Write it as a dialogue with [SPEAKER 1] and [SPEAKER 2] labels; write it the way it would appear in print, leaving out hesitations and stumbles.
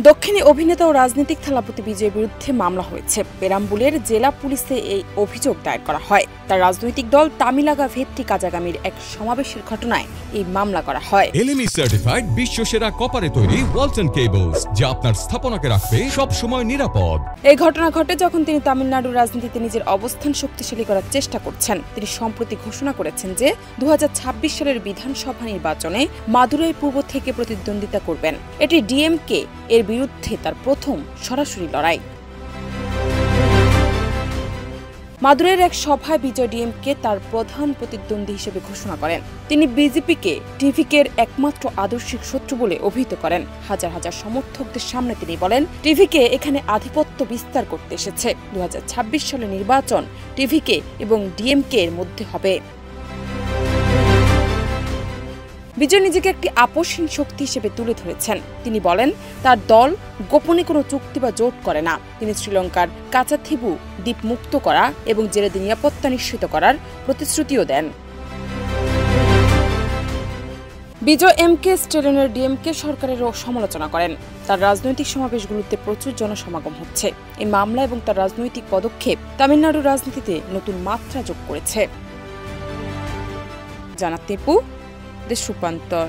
[SPEAKER 1] দক্ষিণে অভিনেতা ও রাজনৈতিক থালাপতি বিজয়ের বিরুদ্ধে মামলা হয়েছে। পেরাম্বুলের জেলা পুলিশে এই অভিযোগ দায়ের করা হয়। তার রাজনৈতিক দল তামিলাগা ভেট্টি কাজাগামির এক সমাবেশের ঘটনায় এই মামলা করা হয়।
[SPEAKER 2] এলএমই সার্টিফাইড বিশ্বসেরা কপারে তৈরি ওয়ালটন কেবলস, যা আপনার স্থাপনাকে রাখবে সব সময় নিরাপদ।
[SPEAKER 1] এই ঘটনা ঘটে যখন তিনি তামিলনাড়ুর রাজনীতিতে নিজের অবস্থান শক্তিশালী করার চেষ্টা করছেন। তিনি সম্প্রতি ঘোষণা করেছেন যে 2026 সালের বিধানসভা নির্বাচনে মাদুরাই পূর্ব থেকে প্রতিদ্বন্দ্বিতা করবেন। এটি ডিএমকে এর বিরুদ্ধে তার প্রথম সরাসরি লড়াই। মাদুরাইয়ের এক সভায় বিজয় ডিএমকে তার প্রধান প্রতিদ্বন্দ্বী হিসেবে ঘোষণা করেন। তিনি বিজেপিকে টিভিকের একমাত্র আদর্শিক শত্রু বলে অভিহিত করেন। হাজার হাজার সমর্থকদের সামনে তিনি বলেন, টিভিকে এখানে আধিপত্য বিস্তার করতে এসেছে। 2026 সালের নির্বাচন টিভিকে এবং ডিএমকে এর মধ্যে হবে। বিজয় নিজেকে একটি আপোষহীন শক্তি হিসেবে তুলে ধরেছেন। তিনি বলেন, তার দল গোপনে কোনো চুক্তি বা জোট করে না। তিনি শ্রীলঙ্কার কাচাথিবু দ্বীপ মুক্ত করা এবং জেলেদের নিরাপত্তা নিশ্চিত করার প্রতিশ্রুতিও দেন। বিজয় এমকে স্টেলিনের ডিএমকে সরকারেরও সমালোচনা করেন। তার রাজনৈতিক সমাবেশগুলোতে প্রচুর জনসমাগম হচ্ছে। এই মামলা এবং তার রাজনৈতিক পদক্ষেপ তামিলনাড়ুর রাজনীতিতে নতুন মাত্রা যোগ করেছে। জানাত টিপু, দেশ রূপান্তর।